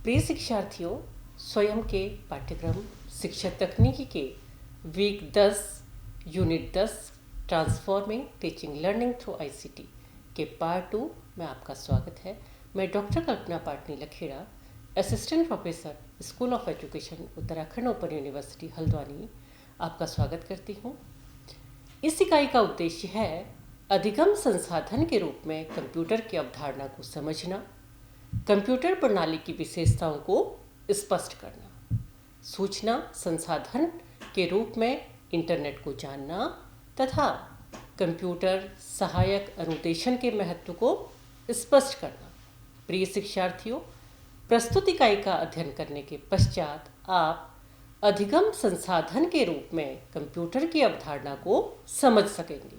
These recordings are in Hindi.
प्रिय शिक्षार्थियों, स्वयं के पाठ्यक्रम शिक्षा तकनीकी के week 10 unit 10 transforming teaching learning through ICT के पार्ट 2 में आपका स्वागत है। मैं doctor Kalpana Patni Lakhera, assistant professor, school of education, Uttarakhand open university Haldwani, आपका स्वागत करती हूँ। इस इकाई का उद्देश्य है अधिगम संसाधन के रूप में कंप्यूटर की अवधारणा को समझना, कंप्यूटर प्रणाली की विशेषताओं को स्पष्ट करना, सूचना संसाधन के रूप में इंटरनेट को जानना तथा कंप्यूटर सहायक अनुदेशन के महत्व को स्पष्ट करना। प्रिय शिक्षार्थियों, प्रस्तुत इकाई का अध्ययन करने के पश्चात आप अधिगम संसाधन के रूप में कंप्यूटर की अवधारणा को समझ सकेंगे,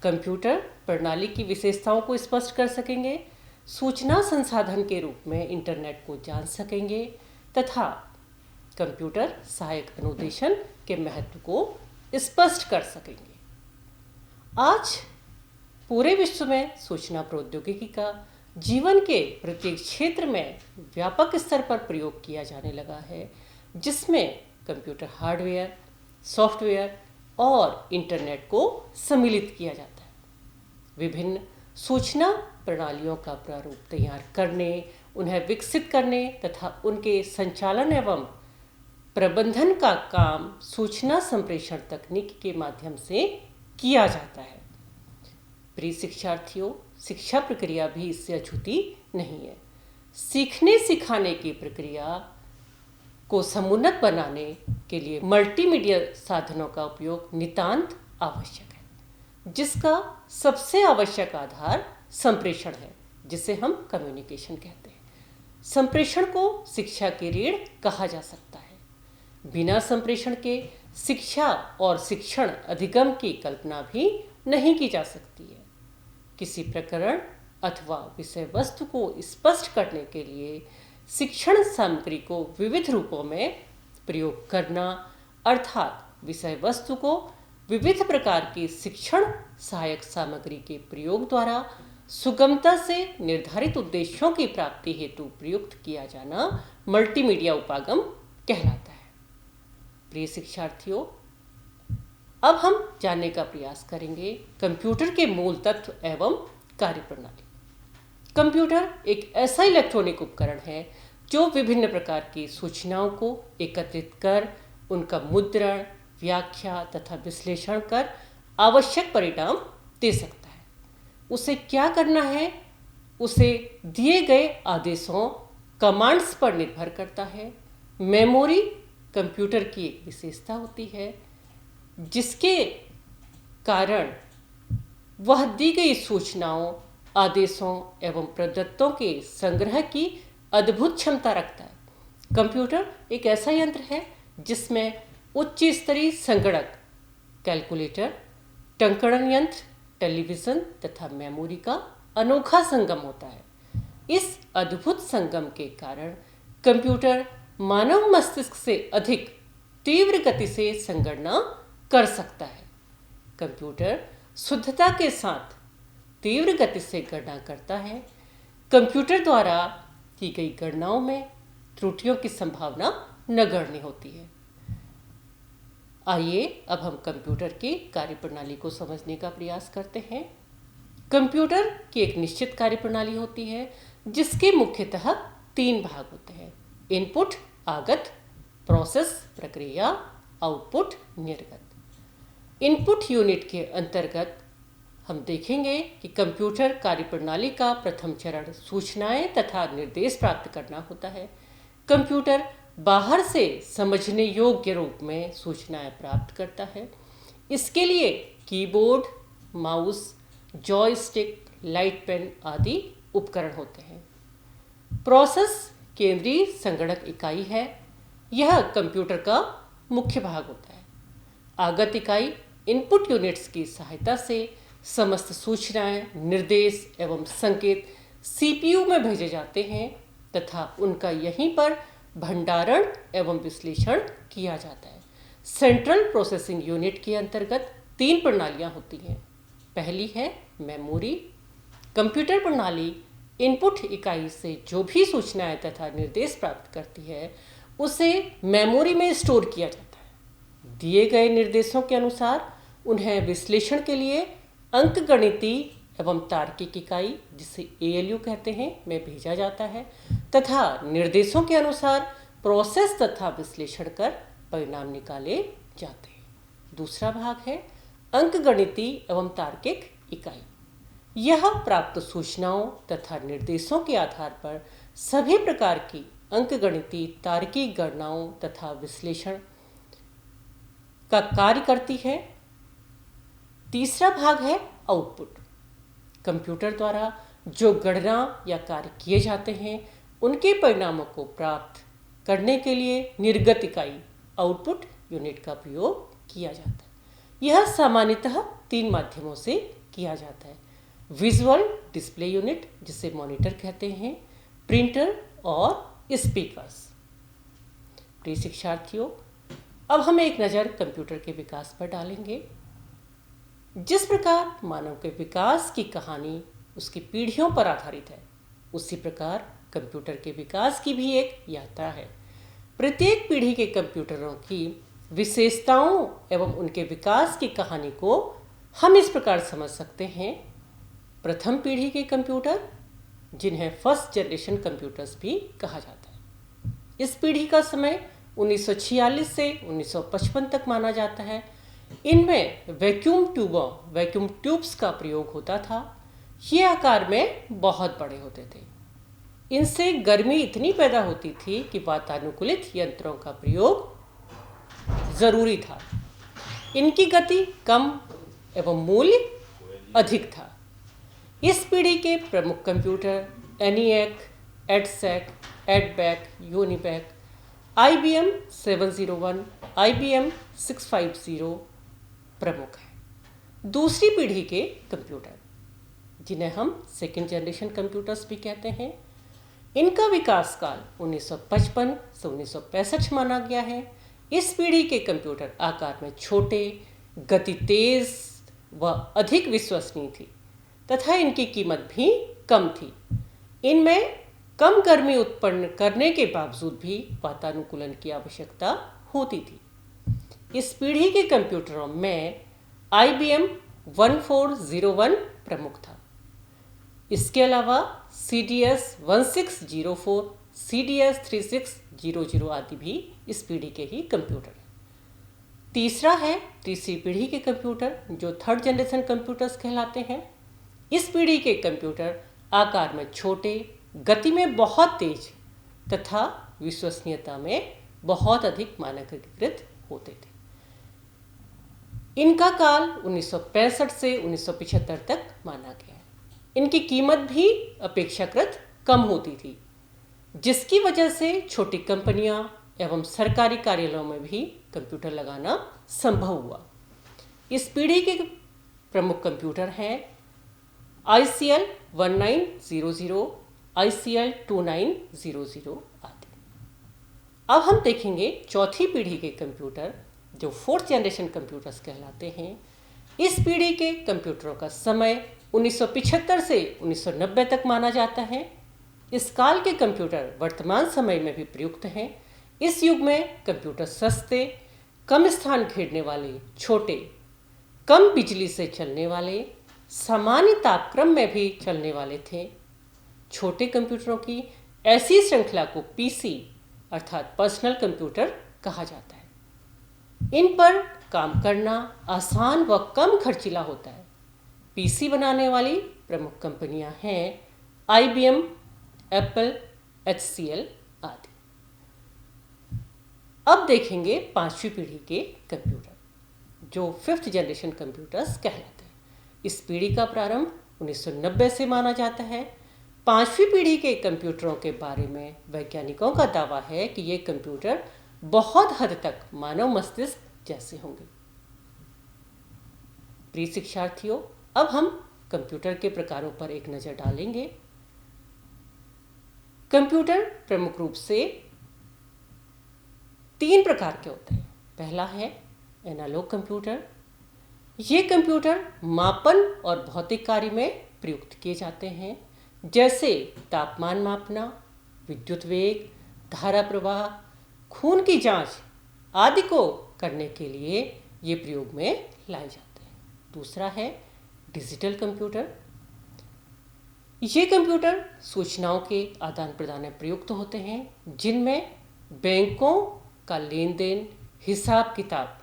कंप्यूटर प्रणाली की विशेषताओं को स्पष्ट कर सकेंगे, सूचना संसाधन के रूप में इंटरनेट को जान सकेंगे तथा कंप्यूटर सहायक अनुदेशन के महत्व को स्पष्ट कर सकेंगे। आज पूरे विश्व में सूचना प्रौद्योगिकी का जीवन के प्रत्येक क्षेत्र में व्यापक स्तर पर प्रयोग किया जाने लगा है, जिसमें कंप्यूटर हार्डवेयर, सॉफ्टवेयर और इंटरनेट को सम्मिलित किया जाता है। विभिन्न सूचना प्रणालियों का प्रारूप तैयार करने, उन्हें विकसित करने तथा उनके संचालन एवं प्रबंधन का काम सूचना संप्रेषण तकनीक के माध्यम से किया जाता है। प्रिय शिक्षार्थियों, शिक्षा प्रक्रिया भी इससे अछूती नहीं है। सीखने सिखाने की प्रक्रिया को समुन्नत बनाने के लिए मल्टीमीडिया साधनों का उपयोग नितांत आवश्यक है, जिसका सबसे आवश्यक आधार संप्रेषण है, जिसे हम कम्युनिकेशन कहते हैं। संप्रेषण को शिक्षा की रीढ़ कहा जा सकता है। बिना संप्रेषण के शिक्षा और शिक्षण अधिगम की कल्पना भी नहीं की जा सकती है। किसी प्रकरण अथवा विषय वस्तु को स्पष्ट करने के लिए शिक्षण सामग्री को विविध रूपों में प्रयोग करना, अर्थात विषय वस्तु को विविध प्रकार की शिक्षण सहायक सामग्री के प्रयोग द्वारा सुगमता से निर्धारित उद्देश्यों की प्राप्ति हेतु प्रयुक्त किया जाना मल्टीमीडिया उपागम कहलाता है। प्रिय शिक्षार्थियों, अब हम जानने का प्रयास करेंगे कंप्यूटर के मूल तत्व एवं कार्यप्रणाली। कंप्यूटर एक ऐसा इलेक्ट्रॉनिक उपकरण है जो विभिन्न प्रकार की सूचनाओं को एकत्रित कर उनका मुद्रण, व्याख्या तथा विश्लेषण कर आवश्यक परिणाम दे सकता है। उसे क्या करना है, उसे दिए गए आदेशों कमांड्स पर निर्भर करता है। मेमोरी कंप्यूटर की एक विशेषता होती है, जिसके कारण वह दी गई सूचनाओं, आदेशों एवं प्रदत्तों के संग्रह की अद्भुत क्षमता रखता है। कंप्यूटर एक ऐसा यंत्र है जिसमें उच्च स्तरीय संगणक, कैलकुलेटर, टंकण यंत्र, टेलीविज़न तथा मेमोरी का अनोखा संगम होता है। इस अद्भुत संगम के कारण कंप्यूटर मानव मस्तिष्क से अधिक तीव्र गति से संगणना कर सकता है। कंप्यूटर शुद्धता के साथ तीव्र गति से गणना करता है। कंप्यूटर द्वारा की गई गणनाओं में त्रुटियों की संभावना नगण्य होती है। आइए अब हम कंप्यूटर की कार्यप्रणाली को समझने का प्रयास करते हैं। कंप्यूटर की एक निश्चित कार्यप्रणाली होती है, जिसके मुख्यतः 3 भाग होते हैं: इनपुट आगत, प्रोसेस प्रक्रिया, आउटपुट निर्गत। इनपुट यूनिट के अंतर्गत हम देखेंगे कि कंप्यूटर कार्यप्रणाली का प्रथम चरण सूचनाएं तथा निर्देश प्राप्त करना होता है। कंप्यूटर बाहर से समझने योग्य रूप में सूचनाएं प्राप्त करता है। इसके लिए keyboard, mouse, joystick, light pen आदि उपकरण होते हैं। प्रोसेस केंद्रीय संगणक इकाई है। यह कंप्यूटर का मुख्य भाग होता है। आगत इकाई इनपुट यूनिट्स की सहायता से समस्त सूचनाएं, निर्देश एवं संकेत सीपीयू में भेजे जाते हैं तथा उनका यहीं पर भंडारण एवं विश्लेषण किया जाता है। सेंट्रल प्रोसेसिंग यूनिट के अंतर्गत 3 प्रणालियां होती हैं। पहली है मेमोरी। कंप्यूटर प्रणाली इनपुट इकाई से जो भी सूचनाएं तथा निर्देश प्राप्त करती है उसे मेमोरी में स्टोर किया जाता है। दिए गए निर्देशों के अनुसार उन्हें विश्लेषण के लिए अंकगणितीय एवं तार्किक इकाई, जिसे ALU कहते हैं, में भेजा जाता है तथा निर्देशों के अनुसार प्रोसेस तथा विश्लेषण कर परिणाम निकाले जाते हैं। दूसरा भाग है अंकगणितीय एवं तार्किक इकाई। यह प्राप्त सूचनाओं तथा निर्देशों के आधार पर सभी प्रकार की अंकगणितीय तार्किक गणनाओं तथा विश्लेषण का कार्य करती है। तीसरा भाग है आउटपुट। कंप्यूटर द्वारा जो गणना या कार्य किए जाते हैं उनके परिणामों को प्राप्त करने के लिए निर्गत इकाई आउटपुट यूनिट का प्रयोग किया जाता है। यह सामान्यतः 3 माध्यमों से किया जाता है: विजुअल डिस्प्ले यूनिट, जिसे मॉनिटर कहते हैं, प्रिंटर और स्पीकर्स। प्रिय शिक्षार्थियों, अब हम एक नज़र कंप्यूटर के विकास पर डालेंगे। जिस प्रकार मानव के विकास की कहानी उसकी पीढ़ियों पर आधारित है, उसी प्रकार कंप्यूटर के विकास की भी एक यात्रा है। प्रत्येक पीढ़ी के कंप्यूटरों की विशेषताओं एवं उनके विकास की कहानी को हम इस प्रकार समझ सकते हैं। प्रथम पीढ़ी के कंप्यूटर, जिन्हें फर्स्ट जनरेशन कंप्यूटर्स भी कहा जाता है, इस पीढ़ी का समय 1946 से 1955 तक माना जाता है। इनमें वैक्यूम ट्यूब्स का प्रयोग होता था। ये आकार में बहुत बड़े होते थे। इनसे गर्मी इतनी पैदा होती थी कि वातानुकूलित यंत्रों का प्रयोग जरूरी था। इनकी गति कम एवं मूल्य अधिक था। इस पीढ़ी के प्रमुख computer ENIAC, EDSEC, EDBEC, UNIBEC, IBM 701, IBM 650 प्रमुख हैं। दूसरी पीढ़ी के कंप्यूटर, जिन्हें हम सेकेंड जनरेशन कंप्यूटर्स भी कहते हैं, इनका विकास काल 1955 से 1965 माना गया है। इस पीढ़ी के कंप्यूटर आकार में छोटे, गति तेज व अधिक विश्वसनीय थी तथा इनकी कीमत भी कम थी। इनमें कम गर्मी उत्पन्न करने के बावजूद भी वातानुकूलन की आवश्यकता होती थी। इस पीढ़ी के कंप्यूटरों में IBM 1401 प्रमुख था। इसके अलावा CDS 1604, CDS 3600 आदि भी इस पीढ़ी के ही कंप्यूटर हैं। तीसरा है तीसरी पीढ़ी के कंप्यूटर, जो थर्ड जनरेशन कंप्यूटर्स कहलाते हैं। इस पीढ़ी के कंप्यूटर आकार में छोटे, गति में बहुत तेज तथा विश्वसनीयता में बहुत अधिक मानकीकृत होते थे। इनका काल 1965 से 1975 तक माना गया है। इनकी कीमत भी अपेक्षाकृत कम होती थी, जिसकी वजह से छोटी कंपनियां एवं सरकारी कार्यालयों में भी कंप्यूटर लगाना संभव हुआ। इस पीढ़ी के प्रमुख कंप्यूटर हैं ICL 1900, ICL 2900 आदि। अब हम देखेंगे चौथी पीढ़ी के कंप्यूटर, जो फोर्थ जनरेशन कंप्यूटर्स कहलाते हैं। इस पीढ़ी के कंप्यूटरों का समय 1975 से 1990 तक माना जाता है। इस काल के कंप्यूटर वर्तमान समय में भी प्रयुक्त हैं। इस युग में कंप्यूटर सस्ते, कम स्थान घेरने वाले, छोटे, कम बिजली से चलने वाले, सामान्य तापक्रम में भी चलने वाले थे। छोटे कंप्यूटरों की ऐसी श्रृंखला को PC अर्थात पर्सनल कंप्यूटर कहा जाता है। इन पर काम करना आसान व कम खर्चीला होता है। PC बनाने वाली प्रमुख कंपनियां हैं IBM, Apple, HCL आदि। अब देखेंगे पांचवी पीढ़ी के कंप्यूटर, जो फिफ्थ जनरेशन कंप्यूटर्स कहलाते हैं। इस पीढ़ी का प्रारंभ 1990 से माना जाता है। पांचवी पीढ़ी के कंप्यूटरों के बारे में वैज्ञानिकों का दावा है कि ये कंप्यूटर बहुत हद तक मानव मस्तिष्क जैसे होंगे। प्रिय शिक्षार्थियों, अब हम कंप्यूटर के प्रकारों पर एक नजर डालेंगे। कंप्यूटर प्रमुख रूप से 3 प्रकार के होते हैं। पहला है एनालॉग कंप्यूटर। ये कंप्यूटर मापन और भौतिक कार्य में प्रयुक्त किए जाते हैं। जैसे तापमान मापना, विद्युत वेग, धारा प्रवाह, खून की जांच आदि को करने के लिए ये प्रयोग में लाए जाते हैं। दूसरा है डिजिटल कंप्यूटर। ये कंप्यूटर सूचनाओं के आदान प्रदान में प्रयुक्त होते हैं, जिनमें बैंकों का लेन देन, हिसाब किताब,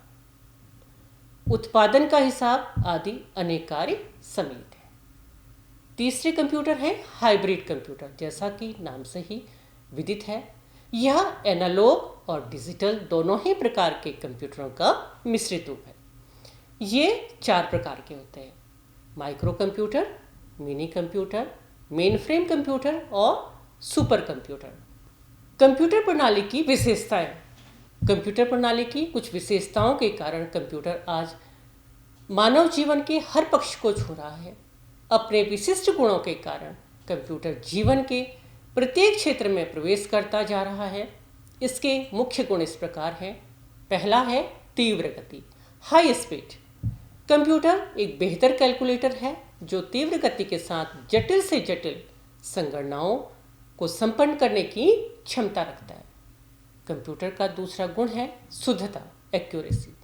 उत्पादन का हिसाब आदि अनेक कार्य सम्मिलित हैं। तीसरे कंप्यूटर है हाइब्रिड कंप्यूटर। जैसा कि नाम से ही विदित है, यह एनालॉग और डिजिटल दोनों ही प्रकार के कंप्यूटरों का मिश्रित रूप है। ये 4 प्रकार के होते हैं: micro computer, mini computer, main frame computer और सुपर कंप्यूटर। कंप्यूटर प्रणाली की विशेषताएं। कंप्यूटर प्रणाली की कुछ विशेषताओं के कारण कंप्यूटर आज मानव जीवन के हर पक्ष को छू रहा है। अपने विशिष्ट गुणों के कारण कंप्यूटर जीवन के प्रत्येक क्षेत्र में प्रवेश करता जा रहा है। इसके मुख्य गुण इस प्रकार हैं। पहला है तीव्र गति, हाई स्पीड। कंप्यूटर एक बेहतर कैलकुलेटर है जो तीव्र गति के साथ जटिल से जटिल संगणनाओं को संपन्न करने की क्षमता रखता है। कंप्यूटर का दूसरा गुण है शुद्धता, एक्यूरेसी।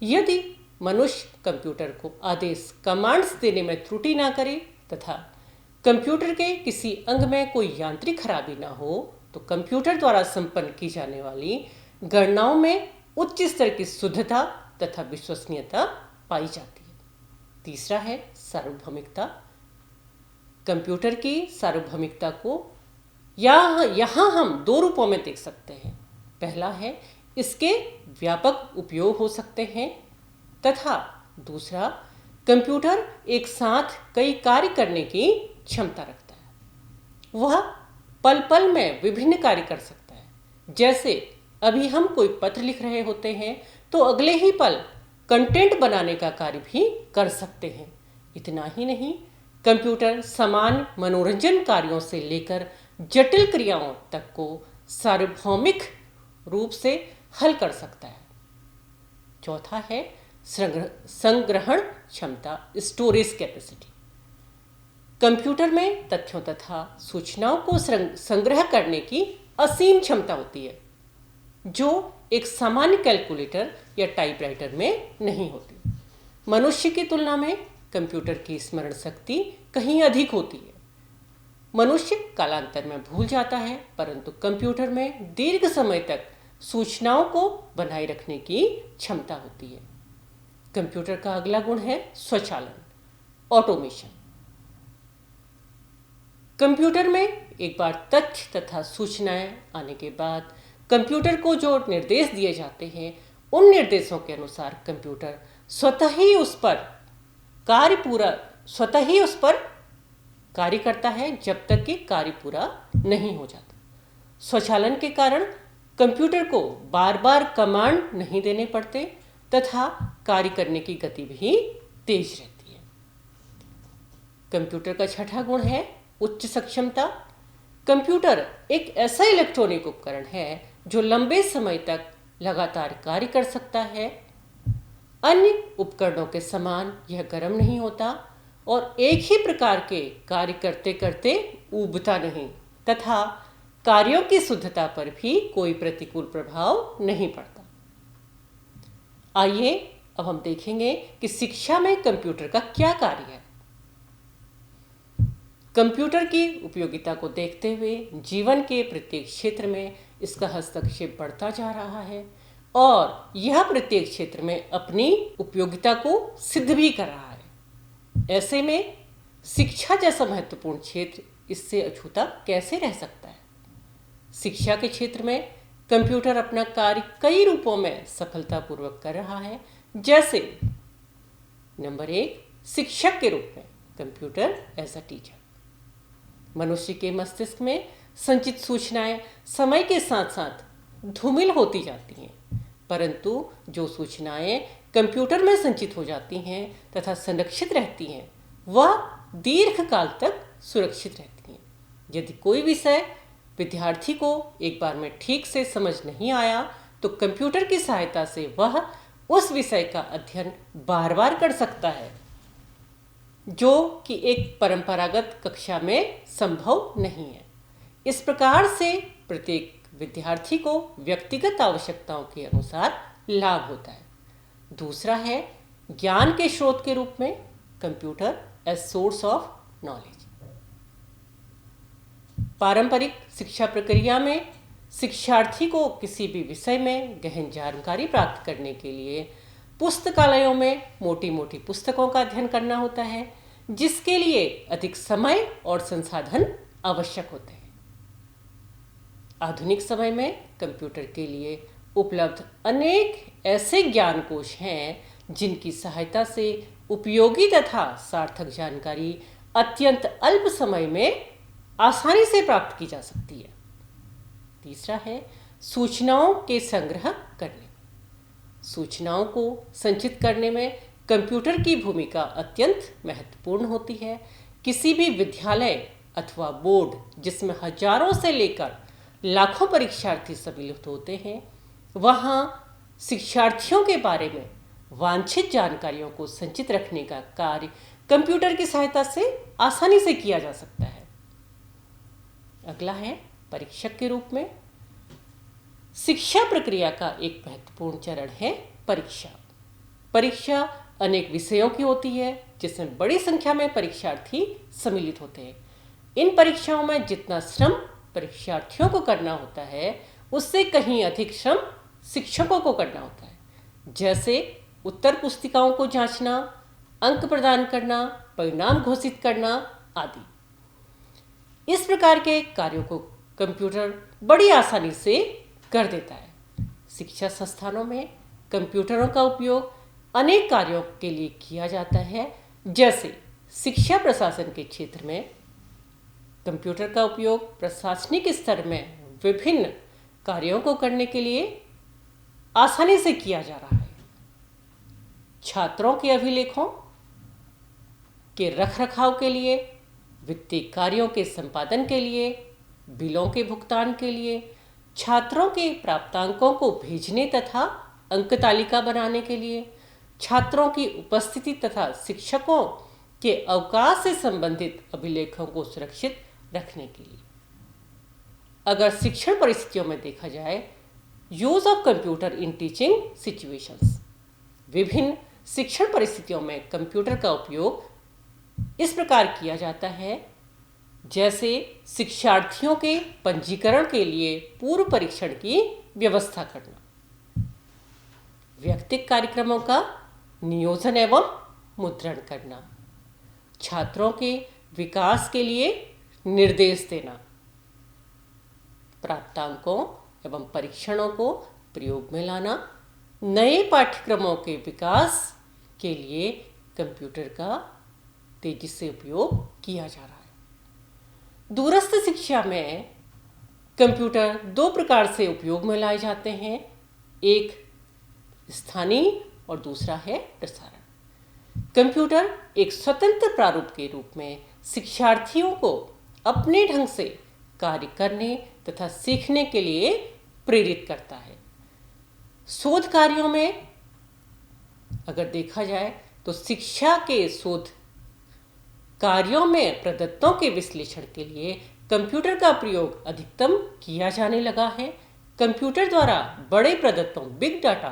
यदि मनुष्य कंप्यूटर को आदेश, कमांड्स देने में त्रुटि ना करे तथा कंप्यूटर के किसी अंग में कोई यांत्रिक खराबी ना हो, तो कंप्यूटर द्वारा संपन्न की जाने वाली गणनाओं में उच्च स्तर की शुद्धता तथा विश्वसनीयता पाई जाती है। तीसरा है सार्वभौमिकता। कंप्यूटर की सार्वभौमिकता को यहाँ हम 2 रूपों में देख सकते हैं। पहला है इसके व्यापक उपयोग हो सकते हैं तथा दूसरा कंप्यूटर एक साथ कई कार्य करने की क्षमता रखता है। वह पल पल में विभिन्न कार्य कर सकता है। जैसे अभी हम कोई पत्र लिख रहे होते हैं तो अगले ही पल कंटेंट बनाने का कार्य भी कर सकते हैं। इतना ही नहीं, कंप्यूटर सामान्य मनोरंजन कार्यों से लेकर जटिल क्रियाओं तक को सार्वभौमिक रूप से हल कर सकता है। चौथा है संग्रहण क्षमता, स्टोरेज कैपेसिटी। कंप्यूटर में तथ्यों तथा सूचनाओं को संग्रह करने की असीम क्षमता होती है, जो एक सामान्य कैलकुलेटर या टाइपराइटर में नहीं होती। मनुष्य की तुलना में कंप्यूटर की स्मरण शक्ति कहीं अधिक होती है। मनुष्य कालांतर में भूल जाता है, परंतु कंप्यूटर में दीर्घ समय तक सूचनाओं को बनाए रखने की क्षमता होती है। कंप्यूटर का अगला गुण है स्वचालन, ऑटोमेशन। कंप्यूटर में एक बार तथ्य तथा सूचनाएं आने के बाद कंप्यूटर को जो निर्देश दिए जाते हैं, उन निर्देशों के अनुसार कंप्यूटर स्वतः ही उस पर कार्य करता है जब तक कि कार्य पूरा नहीं हो जाता। स्वचालन के कारण कंप्यूटर को बार बार कमांड नहीं देने पड़ते तथा कार्य करने की गति भी तेज रहती है। कंप्यूटर का छठा गुण है उच्च सक्षमता। कंप्यूटर एक ऐसा इलेक्ट्रॉनिक उपकरण है जो लंबे समय तक लगातार कार्य कर सकता है। अन्य उपकरणों के समान यह गर्म नहीं होता और एक ही प्रकार के कार्य करते करते ऊबता नहीं तथा कार्यों की शुद्धता पर भी कोई प्रतिकूल प्रभाव नहीं पड़ता। आइए अब हम देखेंगे कि शिक्षा में कंप्यूटर का क्या कार्य है। कंप्यूटर की उपयोगिता को देखते हुए जीवन के प्रत्येक क्षेत्र में इसका हस्तक्षेप बढ़ता जा रहा है और यह प्रत्येक क्षेत्र में अपनी उपयोगिता को सिद्ध भी कर रहा है। ऐसे में शिक्षा जैसा महत्वपूर्ण क्षेत्र इससे अछूता कैसे रह सकता है। शिक्षा के क्षेत्र में कंप्यूटर अपना कार्य कई रूपों में सफलतापूर्वक कर रहा है। जैसे नंबर 1, शिक्षक के रूप में कंप्यूटर एज अ टीचर। मनुष्य के मस्तिष्क में संचित सूचनाएं समय के साथ साथ धूमिल होती जाती हैं, परंतु जो सूचनाएं कंप्यूटर में संचित हो जाती हैं तथा संरक्षित रहती हैं, वह दीर्घ काल तक सुरक्षित रहती हैं। यदि कोई विषय विद्यार्थी को एक बार में ठीक से समझ नहीं आया तो कंप्यूटर की सहायता से वह उस विषय का अध्ययन बार बार कर सकता है। जो कि एक परंपरागत कक्षा में संभव नहीं है। इस प्रकार से प्रत्येक विद्यार्थी को व्यक्तिगत आवश्यकताओं के अनुसार लाभ होता है। दूसरा है ज्ञान के स्रोत के रूप में computer as source of knowledge. पारंपरिक शिक्षा प्रक्रिया में शिक्षार्थी को किसी भी विषय में गहन जानकारी प्राप्त करने के लिए पुस्तकालयों में मोटी मोटी पुस्तकों का अध्ययन करना होता है, जिसके लिए अधिक समय और संसाधन आवश्यक होते हैं। आधुनिक समय में कंप्यूटर के लिए उपलब्ध अनेक ऐसे ज्ञानकोश हैं जिनकी सहायता से उपयोगी तथा सार्थक जानकारी अत्यंत अल्प समय में आसानी से प्राप्त की जा सकती है। तीसरा है सूचनाओं के संग्रह करने। सूचनाओं को संचित करने में कंप्यूटर की भूमिका अत्यंत महत्वपूर्ण होती है। किसी भी विद्यालय अथवा बोर्ड जिसमें हजारों से लेकर लाखों परीक्षार्थी सम्मिलित होते हैं, वहाँ शिक्षार्थियों के बारे में वांछित जानकारियों को संचित रखने का कार्य कंप्यूटर की सहायता से आसानी से किया जा सकता है। अगला है परीक्षक के रूप में। शिक्षा प्रक्रिया का एक महत्वपूर्ण चरण है परीक्षा। परीक्षा अनेक विषयों की होती है जिसमें बड़ी संख्या में परीक्षार्थी सम्मिलित होते हैं। इन परीक्षाओं में जितना श्रम परीक्षार्थियों को करना होता है, उससे कहीं अधिक श्रम शिक्षकों को करना होता है, जैसे उत्तर पुस्तिकाओं को जांचना, अंक प्रदान करना, परिणाम घोषित करना आदि। इस प्रकार के कार्यों को कंप्यूटर बड़ी आसानी से कर देता है। शिक्षा संस्थानों में कंप्यूटरों का उपयोग अनेक कार्यों के लिए किया जाता है, जैसे शिक्षा प्रशासन के क्षेत्र में कंप्यूटर का उपयोग प्रशासनिक स्तर में विभिन्न कार्यों को करने के लिए आसानी से किया जा रहा है। छात्रों के अभिलेखों के रखरखाव के लिए, वित्तीय कार्यों के संपादन के लिए, बिलों के भुगतान के लिए, छात्रों के प्राप्तांकों को भेजने तथा अंक तालिका बनाने के लिए, छात्रों की उपस्थिति तथा शिक्षकों के अवकाश से संबंधित अभिलेखों को सुरक्षित रखने के लिए। अगर शिक्षण परिस्थितियों में देखा जाए, use of computer in teaching situations, विभिन्न शिक्षण परिस्थितियों में कंप्यूटर का उपयोग इस प्रकार किया जाता है, जैसे शिक्षार्थियों के पंजीकरण के लिए पूर्व परीक्षण की व्यवस्था करना, व्यक्तिगत कार्यक्रमों का नियोजन एवं मुद्रण करना, छात्रों के विकास के लिए निर्देश देना, प्राप्तांकों एवं परीक्षणों को प्रयोग में लाना, नए पाठ्यक्रमों के विकास के लिए कंप्यूटर का तेजी से उपयोग किया जा रहा है। दूरस्थ शिक्षा में कंप्यूटर दो प्रकार से उपयोग में लाए जाते हैं, एक स्थानीय और दूसरा है प्रसारण। कंप्यूटर एक स्वतंत्र प्रारूप के रूप में शिक्षार्थियों को अपने ढंग से कार्य करने तथा सीखने के लिए प्रेरित करता है। शोध कार्यों में अगर देखा जाए तो शिक्षा के शोध कार्यों में प्रदत्तों के विश्लेषण के लिए कंप्यूटर का प्रयोग अधिकतम किया जाने लगा है। कंप्यूटर द्वारा बड़े प्रदत्तों बिग डाटा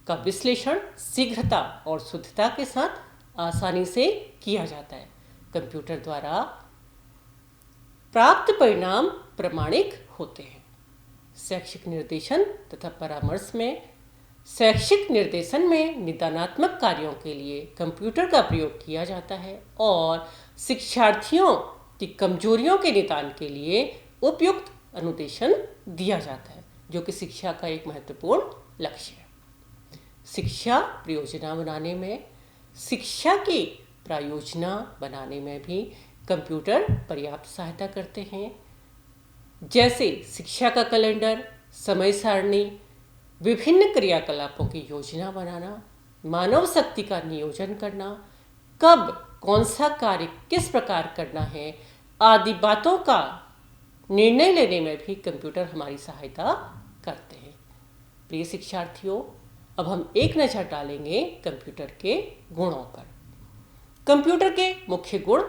का विश्लेषण शीघ्रता और शुद्धता के साथ आसानी से किया जाता है। कंप्यूटर द्वारा प्राप्त परिणाम प्रामाणिक होते हैं। शैक्षिक निर्देशन तथा परामर्श में शैक्षिक निर्देशन में निदानात्मक कार्यों के लिए कंप्यूटर का प्रयोग किया जाता है और शिक्षार्थियों की कमजोरियों के निदान के लिए उपयुक्त अनुदेशन दिया जाता है, जो कि शिक्षा का एक महत्वपूर्ण लक्ष्य है। शिक्षा प्रयोजना बनाने में, शिक्षा की प्रायोजना बनाने में भी कंप्यूटर पर्याप्त सहायता करते हैं, जैसे शिक्षा का कैलेंडर, समय सारणी, विभिन्न क्रियाकलापों की योजना बनाना, मानव शक्ति का नियोजन करना, कब कौन सा कार्य किस प्रकार करना है आदि बातों का निर्णय लेने में भी कंप्यूटर हमारी सहायता करते हैं। प्रिय शिक्षार्थियों, अब हम एक नज़र डालेंगे कंप्यूटर के गुणों पर। कंप्यूटर के मुख्य गुण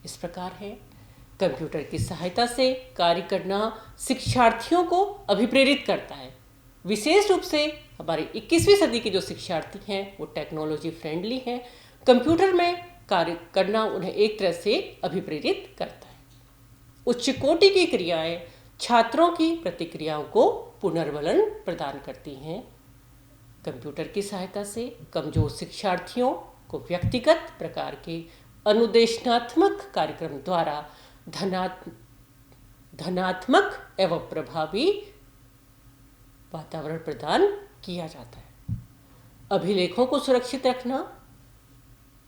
इस प्रकार हैं। कंप्यूटर की सहायता से कार्य करना शिक्षार्थियों को अभिप्रेरित करता है। विशेष रूप से हमारे 21वीं सदी के जो शिक्षार्थी हैं वो टेक्नोलॉजी फ्रेंडली हैं। कंप्यूटर में कार्य करना उन्हें एक तरह से अभिप्रेरित करता है। उच्च कोटि की क्रियाएं छात्रों की प्रतिक्रियाओं को पुनर्बलन प्रदान करती हैं। कंप्यूटर की सहायता से कमजोर शिक्षार्थियों को व्यक्तिगत प्रकार के अनुदेशनात्मक कार्यक्रम द्वारा धनात्मक एवं प्रभावी वातावरण प्रदान किया जाता है। अभिलेखों को सुरक्षित रखना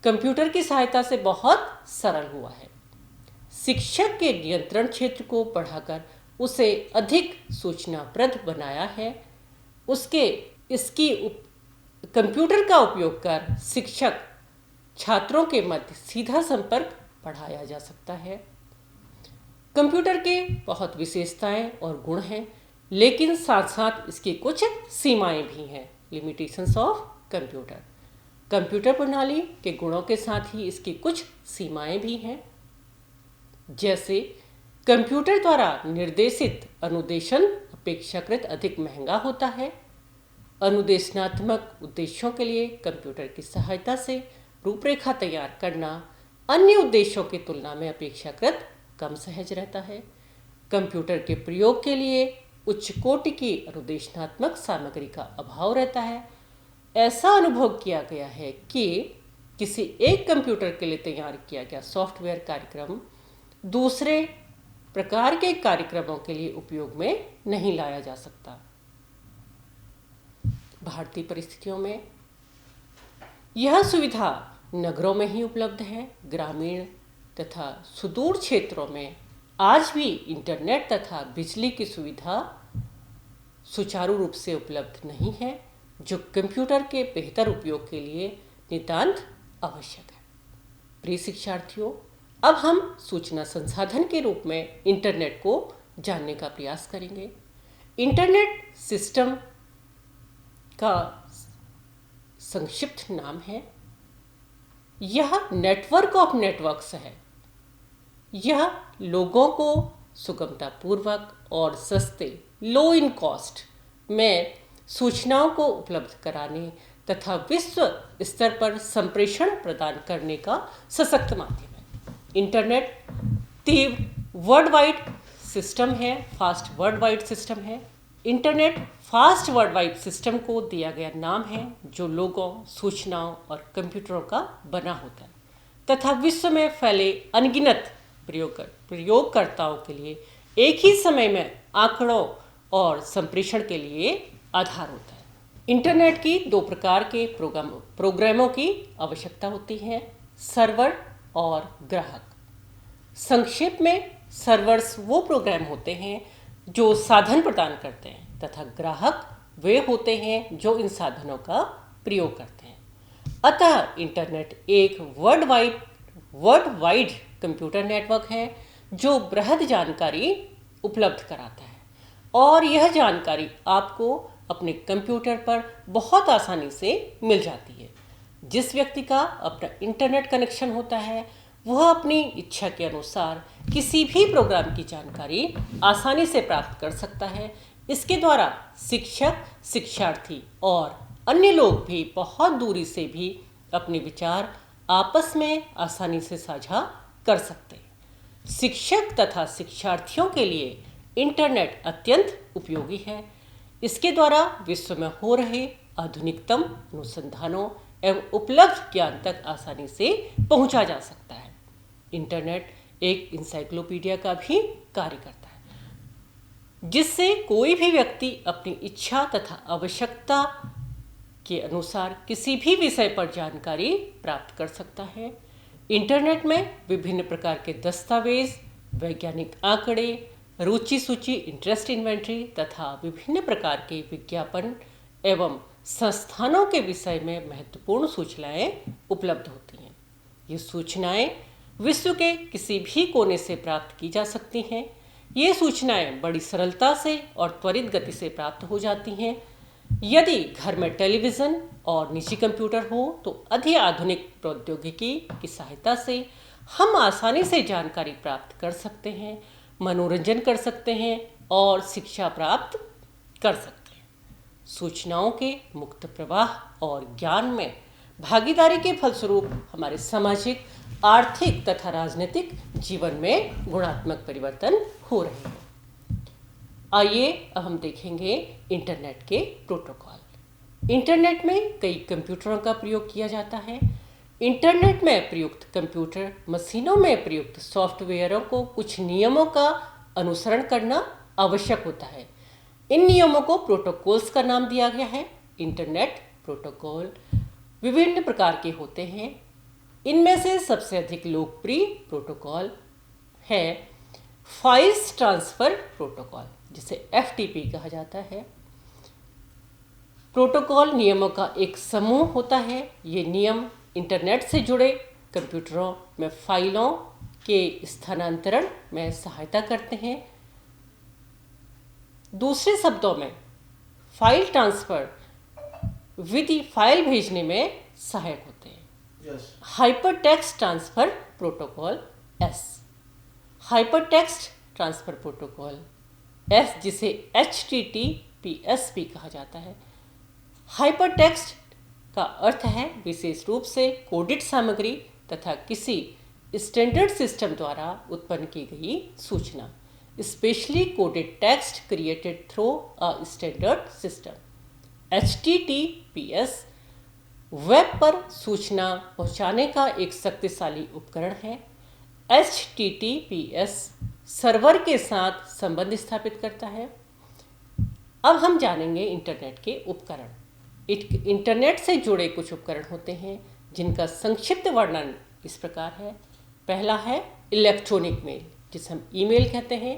कंप्यूटर की सहायता से बहुत सरल हुआ है। शिक्षक के नियंत्रण क्षेत्र को बढ़ाकर उसे अधिक सूचनाप्रद बनाया है। कंप्यूटर का उपयोग कर शिक्षक छात्रों के मध्य सीधा संपर्क बढ़ाया जा सकता है। कंप्यूटर के बहुत विशेषताएं और गुण हैं, लेकिन साथ साथ इसकी कुछ सीमाएं भी हैं। Limitations of computer. कंप्यूटर प्रणाली के गुणों के साथ ही इसकी कुछ सीमाएं भी हैं, जैसे कंप्यूटर द्वारा निर्देशित अनुदेशन अपेक्षाकृत अधिक महंगा होता है। अनुदेशनात्मक उद्देश्यों के लिए कंप्यूटर की सहायता से रूपरेखा तैयार करना अन्य उद्देश्यों की तुलना में अपेक्षाकृत कम सहज रहता है। कंप्यूटर के प्रयोग के लिए उच्च कोटि की अनुदेशनात्मक सामग्री का अभाव रहता है। ऐसा अनुभव किया गया है कि किसी एक कंप्यूटर के लिए तैयार किया गया सॉफ्टवेयर कार्यक्रम दूसरे प्रकार के कार्यक्रमों के लिए उपयोग में नहीं लाया जा सकता। भारतीय परिस्थितियों में यह सुविधा नगरों में ही उपलब्ध है। ग्रामीण तथा सुदूर क्षेत्रों में आज भी इंटरनेट तथा बिजली की सुविधा सुचारू रूप से उपलब्ध नहीं है, जो कंप्यूटर के बेहतर उपयोग के लिए नितांत आवश्यक है। प्रिय शिक्षार्थियों, अब हम सूचना संसाधन के रूप में इंटरनेट को जानने का प्रयास करेंगे। इंटरनेट सिस्टम का संक्षिप्त नाम है। यह नेटवर्क ऑफ नेटवर्क्स है। यह लोगों को सुगमतापूर्वक और सस्ते लो इन कॉस्ट में सूचनाओं को उपलब्ध कराने तथा विश्व स्तर पर संप्रेषण प्रदान करने का सशक्त माध्यम है। इंटरनेट तीव्र वर्ल्ड वाइड सिस्टम है, फास्ट वर्ल्ड वाइड सिस्टम है। Internet first world wide system को दिया गया नाम है जो लोगों, सूचनाओं और कंप्यूटरों का बना होता है तथा विश्व में फैले अनगिनत प्रयोगकर्ताओं के लिए एक ही समय में आंकड़ों और संप्रेषण के लिए आधार होता है। इंटरनेट की दो प्रकार के प्रोग्रामों की आवश्यकता होती है, सर्वर और ग्राहक। संक्षेप में सर्वर्स वो प्रोग्राम होते हैं जो साधन प्रदान करते हैं तथा ग्राहक वे होते हैं जो इन साधनों का प्रयोग करते हैं। अतः इंटरनेट एक वर्ल्ड वाइड कंप्यूटर नेटवर्क है जो बृहद जानकारी उपलब्ध कराता है और यह जानकारी आपको अपने कंप्यूटर पर बहुत आसानी से मिल जाती है। जिस व्यक्ति का अपना इंटरनेट कनेक्शन होता है वह अपनी इच्छा के अनुसार किसी भी प्रोग्राम की जानकारी आसानी से प्राप्त कर सकता है। इसके द्वारा शिक्षक, शिक्षार्थी और अन्य लोग भी बहुत दूरी से भी अपने विचार आपस में आसानी से साझा कर सकते हैं। शिक्षक तथा शिक्षार्थियों के लिए इंटरनेट अत्यंत उपयोगी है। इसके द्वारा विश्व में हो रहे आधुनिकतम अनुसंधानों एवं उपलब्ध ज्ञान तक आसानी से पहुंचा जा सकता है। इंटरनेट एक इंसाइक्लोपीडिया का भी कार्य करता है, जिससे कोई भी व्यक्ति अपनी इच्छा तथा आवश्यकता के अनुसार किसी भी विषय पर जानकारी प्राप्त कर सकता है। इंटरनेट में विभिन्न प्रकार के दस्तावेज, वैज्ञानिक आंकड़े, रुचि सूची इंटरेस्ट इन्वेंट्री तथा विभिन्न प्रकार के विज्ञापन एवं संस्थानों के विषय में महत्वपूर्ण सूचनाएं उपलब्ध होती हैं। ये सूचनाएं विश्व के किसी भी कोने से प्राप्त की जा सकती हैं। ये सूचनाएं बड़ी सरलता से और त्वरित गति से प्राप्त हो जाती हैं। यदि घर में टेलीविज़न और निजी कंप्यूटर हो तो अधिक आधुनिक प्रौद्योगिकी की सहायता से हम आसानी से जानकारी प्राप्त कर सकते हैं, मनोरंजन कर सकते हैं और शिक्षा प्राप्त कर सकते हैं। सूचनाओं के मुक्त प्रवाह और ज्ञान में भागीदारी के फलस्वरूप हमारे सामाजिक, आर्थिक तथा राजनीतिक जीवन में गुणात्मक परिवर्तन हो रहे हैं। आइए अब हम देखेंगे इंटरनेट के प्रोटोकॉल। इंटरनेट में कई कंप्यूटरों का प्रयोग किया जाता है। इंटरनेट में प्रयुक्त कंप्यूटर मशीनों में प्रयुक्त सॉफ्टवेयरों को कुछ नियमों का अनुसरण करना आवश्यक होता है। इन नियमों को प्रोटोकॉल्स का नाम दिया गया है। इंटरनेट प्रोटोकॉल विभिन्न प्रकार के होते हैं। इनमें से सबसे अधिक लोकप्रिय प्रोटोकॉल है फाइल्स ट्रांसफ़र प्रोटोकॉल, जिसे FTP कहा जाता है। प्रोटोकॉल नियमों का एक समूह होता है। ये नियम इंटरनेट से जुड़े कंप्यूटरों में फाइलों के स्थानांतरण में सहायता करते हैं। दूसरे शब्दों में फाइल ट्रांसफ़र विधि फाइल भेजने में सहायक होते हैं। Hypertext transfer protocol S, hypertext transfer protocol S, जिसे HTTPS भी कहा जाता है। हाइपरटेक्स्ट का अर्थ है विशेष रूप से कोडित सामग्री तथा किसी स्टैंडर्ड सिस्टम द्वारा उत्पन्न की गई सूचना, specially coded text created through a standard system. HTTPS web पर सूचना पहुंचाने का एक शक्तिशाली उपकरण है। HTTPS सर्वर के साथ संबंध स्थापित करता है। अब हम जानेंगे इंटरनेट के उपकरण। इंटरनेट से जुड़े कुछ उपकरण होते हैं जिनका संक्षिप्त वर्णन इस प्रकार है। पहला है इलेक्ट्रॉनिक मेल, जिसे हम ईमेल कहते हैं।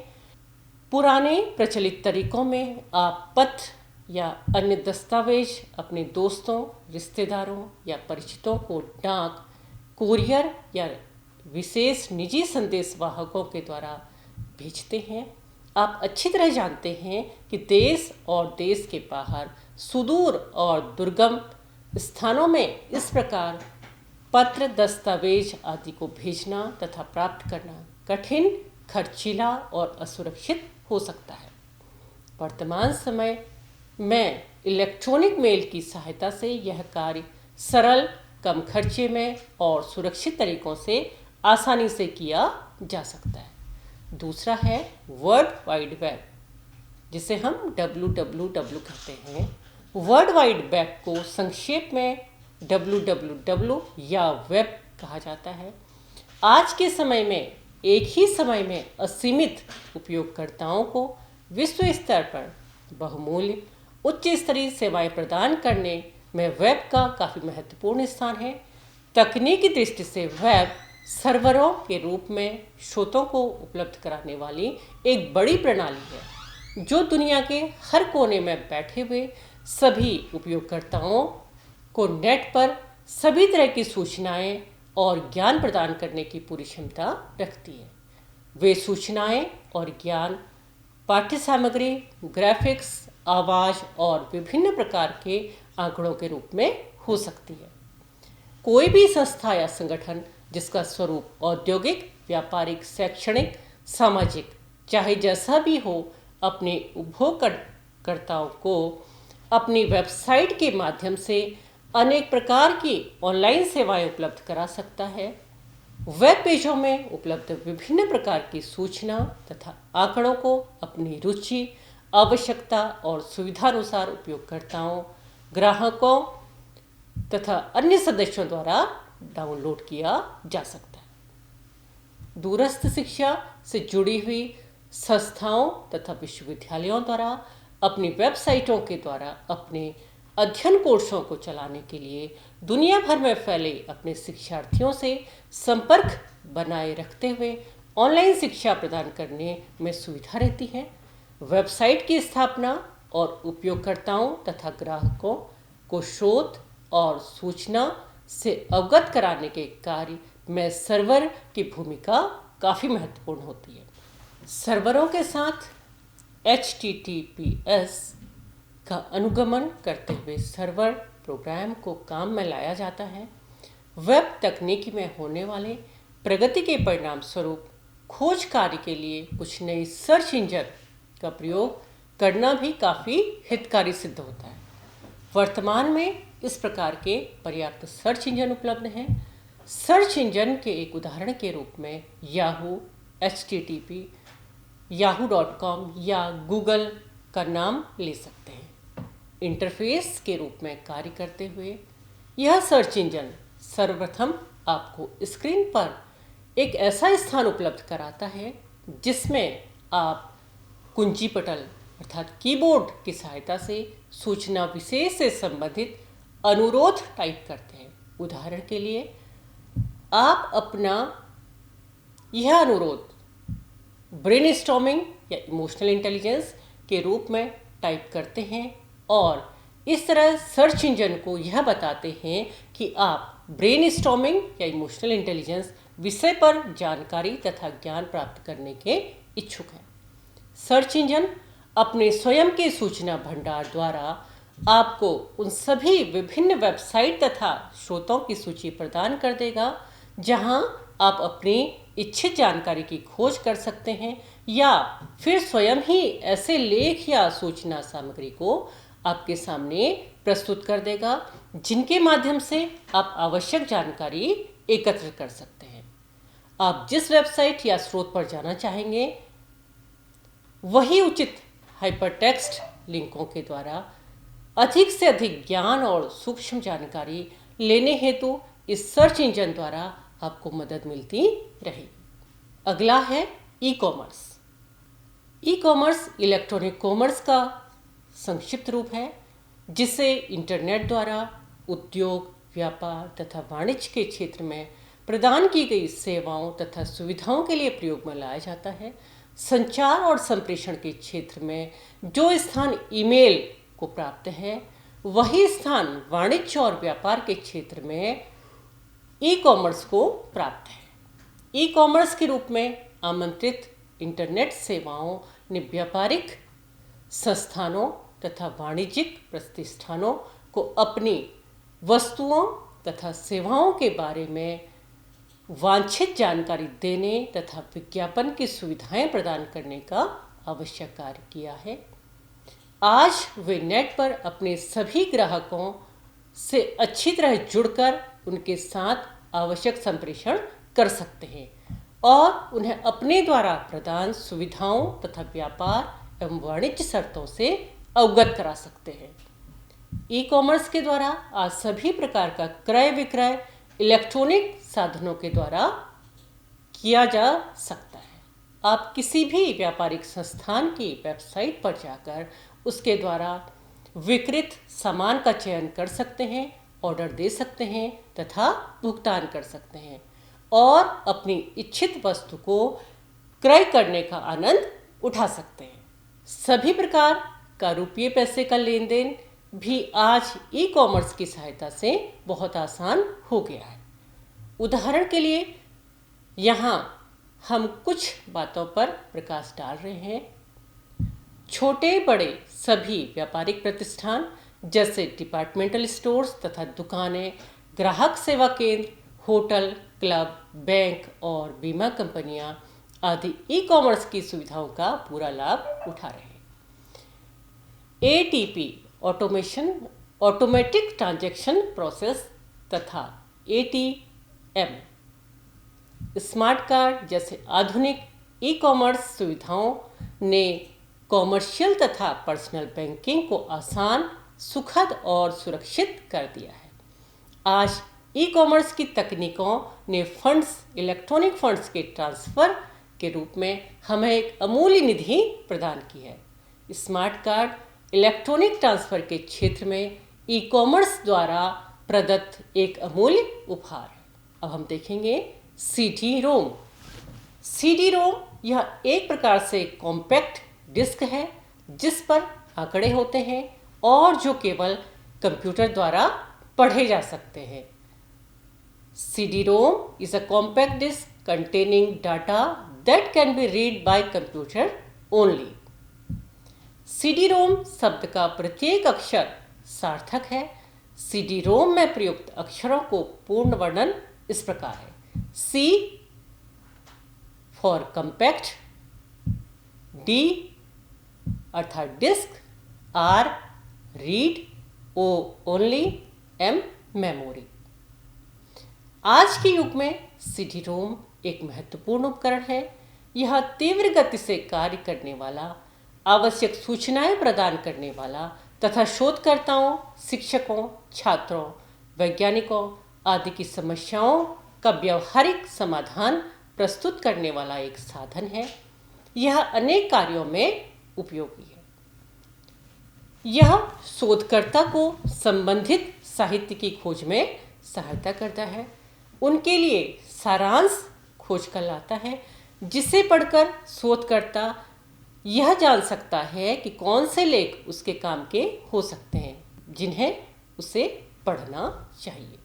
पुराने प्रचलित तरीकों में आप पत्र या अन्य दस्तावेज अपने दोस्तों, रिश्तेदारों या परिचितों को डाक, कुरियर या विशेष निजी संदेश वाहकों के द्वारा भेजते हैं। आप अच्छी तरह जानते हैं कि देश और देश के बाहर सुदूर और दुर्गम स्थानों में इस प्रकार पत्र, दस्तावेज आदि को भेजना तथा प्राप्त करना कठिन, खर्चीला और असुरक्षित हो सकता है। वर्तमान समय में इलेक्ट्रॉनिक मेल की सहायता से यह कार्य सरल, कम खर्चे में और सुरक्षित तरीकों से आसानी से किया जा सकता है। दूसरा है वर्ल्ड वाइड वेब, जिसे हम WWW कहते हैं। वर्ल्ड वाइड वेब को संक्षेप में WWW या वेब कहा जाता है। आज के समय में एक ही समय में असीमित उपयोगकर्ताओं को विश्व स्तर पर बहुमूल्य उच्च स्तरीय सेवाएं प्रदान करने में वेब का काफ़ी महत्वपूर्ण स्थान है। तकनीकी दृष्टि से वेब सर्वरों के रूप में स्रोतों को उपलब्ध कराने वाली एक बड़ी प्रणाली है, जो दुनिया के हर कोने में बैठे हुए सभी उपयोगकर्ताओं को नेट पर सभी तरह की सूचनाएं और ज्ञान प्रदान करने की पूरी क्षमता रखती है। वे सूचनाएं और ज्ञान पाठ्य सामग्री, ग्राफिक्स, आवाज़ और विभिन्न प्रकार के आंकड़ों के रूप में हो सकती है। कोई भी संस्था या संगठन जिसका स्वरूप औद्योगिक, व्यापारिक, शैक्षणिक, सामाजिक, चाहे जैसा भी हो, अपने उपभोगकर्ताओं को अपनी वेबसाइट के माध्यम से अनेक प्रकार की ऑनलाइन सेवाएं उपलब्ध करा सकता है। वेब पेजों में उपलब्ध विभिन्न प्रकार की सूचना तथा आंकड़ों को अपनी रुचि, आवश्यकता और सुविधानुसार उपयोगकर्ताओं, ग्राहकों तथा अन्य सदस्यों द्वारा डाउनलोड किया जा सकता है। दूरस्थ शिक्षा से जुड़ी हुई संस्थाओं तथा विश्वविद्यालयों द्वारा अपनी वेबसाइटों के द्वारा अपने अध्ययन कोर्सों को चलाने के लिए दुनिया भर में फैले अपने शिक्षार्थियों से संपर्क बनाए रखते हुए ऑनलाइन शिक्षा प्रदान करने में सुविधा रहती है। वेबसाइट की स्थापना और उपयोगकर्ताओं तथा ग्राहकों को स्रोत और सूचना से अवगत कराने के कार्य में सर्वर की भूमिका काफ़ी महत्वपूर्ण होती है। सर्वरों के साथ HTTPS का अनुगमन करते हुए सर्वर प्रोग्राम को काम में लाया जाता है। वेब तकनीकी में होने वाले प्रगति के परिणाम स्वरूप खोज कार्य के लिए कुछ नई सर्च इंजन का प्रयोग करना भी काफ़ी हितकारी सिद्ध होता है। वर्तमान में इस प्रकार के पर्याप्त सर्च इंजन उपलब्ध हैं। सर्च इंजन के एक उदाहरण के रूप में याहू, http, yahoo.com या गूगल का नाम ले सकते हैं। इंटरफेस के रूप में कार्य करते हुए यह सर्च इंजन सर्वप्रथम आपको स्क्रीन पर एक ऐसा स्थान उपलब्ध कराता है जिसमें आप कुंजी पटल अर्थात कीबोर्ड की सहायता से सूचना विशेष से संबंधित अनुरोध टाइप करते हैं। उदाहरण के लिए आप अपना यह अनुरोध ब्रेनस्टॉर्मिंग या इमोशनल इंटेलिजेंस के रूप में टाइप करते हैं और इस तरह सर्च इंजन को यह बताते हैं कि आप ब्रेनस्टॉर्मिंग या इमोशनल इंटेलिजेंस विषय पर जानकारी तथा ज्ञान प्राप्त करने के इच्छुक हैं। सर्च इंजन अपने स्वयं के सूचना भंडार द्वारा आपको उन सभी विभिन्न वेबसाइट तथा स्रोतों की सूची प्रदान कर देगा जहां आप अपनी इच्छित जानकारी की खोज कर सकते हैं या फिर स्वयं ही ऐसे लेख या सूचना सामग्री को आपके सामने प्रस्तुत कर देगा जिनके माध्यम से आप आवश्यक जानकारी एकत्र कर सकते हैं। आप जिस वेबसाइट या स्रोत पर जाना चाहेंगे वही उचित हाइपरटेक्स्ट लिंकों के द्वारा अधिक से अधिक ज्ञान और सूक्ष्म जानकारी लेने हेतु इस सर्च इंजन द्वारा आपको मदद मिलती रहेगी। अगला है e commerce. E commerce electronic commerce का संक्षिप्त रूप है जिसे इंटरनेट द्वारा उद्योग, व्यापार तथा वाणिज्य के क्षेत्र में प्रदान की गई सेवाओं तथा सुविधाओं के लिए प्रयोग में लाया जाता है। संचार और संप्रेषण के क्षेत्र में जो स्थान ईमेल को प्राप्त है वही स्थान वाणिज्य और व्यापार के क्षेत्र में ई कॉमर्स को प्राप्त है। ई कॉमर्स के रूप में आमंत्रित इंटरनेट सेवाओं ने व्यापारिक संस्थानों तथा वाणिज्यिक प्रतिष्ठानों को अपनी वस्तुओं तथा सेवाओं के बारे में वांछित जानकारी देने तथा विज्ञापन की सुविधाएं प्रदान करने का आवश्यक कार्य किया है। आज वे नेट पर अपने सभी ग्राहकों से अच्छी तरह जुड़कर उनके साथ आवश्यक संप्रेषण कर सकते हैं और उन्हें अपने द्वारा प्रदान सुविधाओं तथा व्यापार एवं वाणिज्य शर्तों से अवगत करा सकते हैं। ई कॉमर्स के द्वारा आज सभी प्रकार का क्रय विक्रय इलेक्ट्रॉनिक साधनों के द्वारा किया जा सकता है। आप किसी भी व्यापारिक संस्थान की वेबसाइट पर जाकर उसके द्वारा विक्रित सामान का चयन कर सकते हैं, ऑर्डर दे सकते हैं तथा भुगतान कर सकते हैं और अपनी इच्छित वस्तु को क्रय करने का आनंद उठा सकते हैं। सभी प्रकार का रुपये पैसे का लेन देन भी आज ई कॉमर्स की सहायता से बहुत आसान हो गया है। उदाहरण के लिए यहाँ हम कुछ बातों पर प्रकाश डाल रहे हैं। छोटे बड़े सभी व्यापारिक प्रतिष्ठान जैसे डिपार्टमेंटल स्टोर्स तथा दुकानें, ग्राहक सेवा केंद्र, होटल, क्लब, बैंक और बीमा कंपनियां आदि ई कॉमर्स की सुविधाओं का पूरा लाभ उठा रहे हैं। एटीपी ऑटोमेटिक ट्रांजैक्शन प्रोसेस तथा एटीएम स्मार्ट कार्ड जैसे आधुनिक ई कॉमर्स सुविधाओं ने कॉमर्शियल तथा पर्सनल बैंकिंग को आसान, सुखद और सुरक्षित कर दिया है। आज ई कॉमर्स की तकनीकों ने फंड्स, इलेक्ट्रॉनिक फंड्स के ट्रांसफ़र के रूप में हमें एक अमूल्य निधि प्रदान की है। स्मार्ट कार्ड इलेक्ट्रॉनिक ट्रांसफ़र के क्षेत्र में ई कॉमर्स द्वारा प्रदत्त एक अमूल्य उपहार है। अब हम देखेंगे सीडी रोम। सीडी रोम यह एक प्रकार से कॉम्पैक्ट डिस्क है जिस पर आंकड़े होते हैं और जो केवल कंप्यूटर द्वारा पढ़े जा सकते हैं। CD-ROM is a compact disk containing data that can be read by computer only. CD ROM शब्द का प्रत्येक अक्षर सार्थक है। सीडी रोम में प्रयुक्त अक्षरों को पूर्ण वर्णन इस प्रकार है। सी फॉर कंपैक्ट, डी अर्थात disc, R read, O only, M memory. आज के युग में सीडी रोम एक महत्वपूर्ण उपकरण है। यह तीव्र गति से कार्य करने वाला, आवश्यक सूचनाएं प्रदान करने वाला तथा शोधकर्ताओं, शिक्षकों, छात्रों, वैज्ञानिकों आदि की समस्याओं का व्यवहारिक समाधान प्रस्तुत करने वाला एक साधन है। यह अनेक कार्यों में उपयोगी है। यह शोधकर्ता को संबंधित साहित्य की खोज में सहायता करता है। उनके लिए सारांश खोज कर लाता है, जिसे पढ़कर शोधकर्ता यह जान सकता है कि कौन से लेख उसके काम के हो सकते हैं, जिन्हें उसे पढ़ना चाहिए।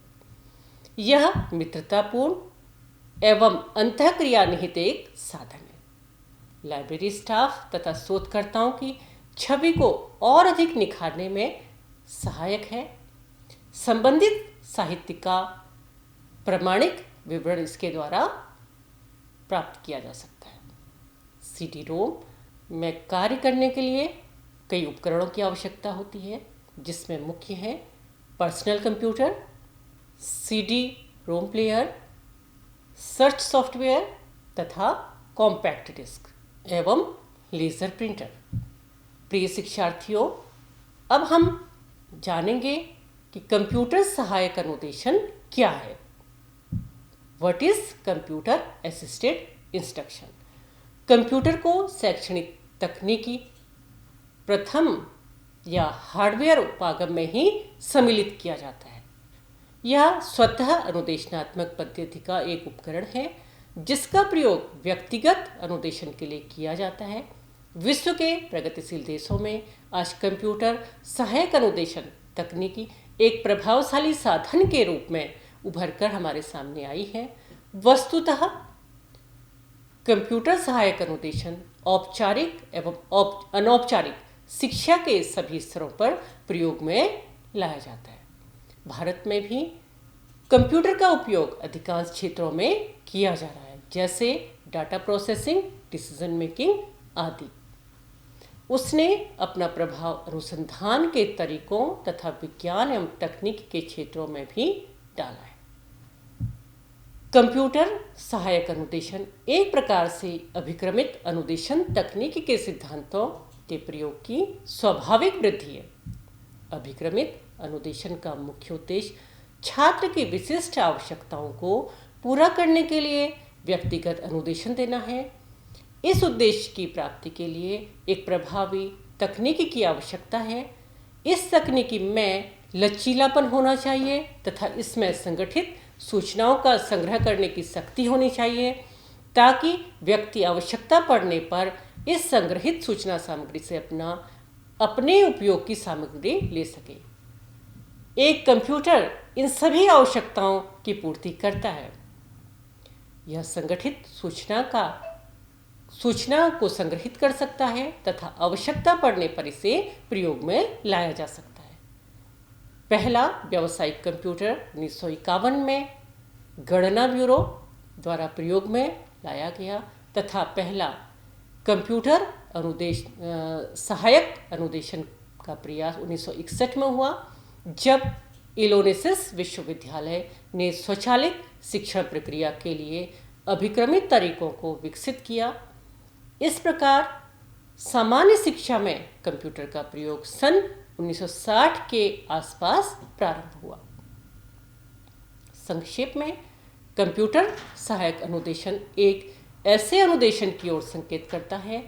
यह मित्रतापूर्ण एवं अंतःक्रिया निहित एक साधन है। लाइब्रेरी स्टाफ तथा शोधकर्ताओं की छवि को और अधिक निखारने में सहायक है। संबंधित साहित्य का प्रमाणिक विवरण इसके द्वारा प्राप्त किया जा सकता है। सीडी रोम में कार्य करने के लिए कई उपकरणों की आवश्यकता होती है, जिसमें मुख्य है personal computer, CD ROM player, search software तथा कॉम्पैक्ट डिस्क एवं लेजर प्रिंटर। प्रिय शिक्षार्थियों, अब हम जानेंगे कि कंप्यूटर सहायक अनुदेशन क्या है। What is computer assisted instruction? Computer को शैक्षणिक तकनीकी प्रथम या हार्डवेयर उपागम में ही सम्मिलित किया जाता है। यह स्वतः अनुदेशनात्मक पद्धति का एक उपकरण है, जिसका प्रयोग व्यक्तिगत अनुदेशन के लिए किया जाता है। विश्व के प्रगतिशील देशों में आज कंप्यूटर सहायक अनुदेशन तकनीकी एक प्रभावशाली साधन के रूप में उभरकर हमारे सामने आई है। वस्तुतः कंप्यूटर सहायक अनुदेशन औपचारिक एवं अनौपचारिक शिक्षा के सभी स्तरों पर प्रयोग में लाया जाता है। भारत में भी कंप्यूटर का उपयोग अधिकांश क्षेत्रों में किया जा रहा है, जैसे डाटा प्रोसेसिंग, डिसीजन मेकिंग आदि। उसने अपना प्रभाव अनुसंधान के तरीकों तथा विज्ञान एवं तकनीक के क्षेत्रों में भी डाला है। कंप्यूटर सहायक अनुदेशन एक प्रकार से अभिक्रमित अनुदेशन तकनीक के सिद्धांतों के प्रयोग की स्वाभाविक वृद्धि है। अभिक्रमित अनुदेशन का मुख्य उद्देश्य छात्र की विशिष्ट आवश्यकताओं को पूरा करने के लिए व्यक्तिगत अनुदेशन देना है। इस उद्देश्य की प्राप्ति के लिए एक प्रभावी तकनीक की आवश्यकता है। इस तकनीकी में लचीलापन होना चाहिए तथा इसमें संगठित सूचनाओं का संग्रह करने की शक्ति होनी चाहिए, ताकि व्यक्ति आवश्यकता पड़ने पर इस संग्रहित सूचना सामग्री से अपने उपयोग की सामग्री ले सके। एक कंप्यूटर इन सभी आवश्यकताओं की पूर्ति करता है। यह संगठित सूचना को संग्रहित कर सकता है तथा आवश्यकता पड़ने पर इसे प्रयोग में लाया जा सकता है। पहला व्यावसायिक कंप्यूटर 1951 में गणना ब्यूरो द्वारा प्रयोग में लाया गया तथा पहला कंप्यूटर सहायक अनुदेशन का प्रयास 1961 में हुआ, जब इलोनेसिस विश्वविद्यालय ने स्वचालित शिक्षण प्रक्रिया के लिए अभिक्रमित तरीकों को विकसित किया। इस प्रकार सामान्य शिक्षा में कंप्यूटर का प्रयोग सन 1960 के आसपास प्रारंभ हुआ। संक्षेप में, कंप्यूटर सहायक अनुदेशन एक ऐसे अनुदेशन की ओर संकेत करता है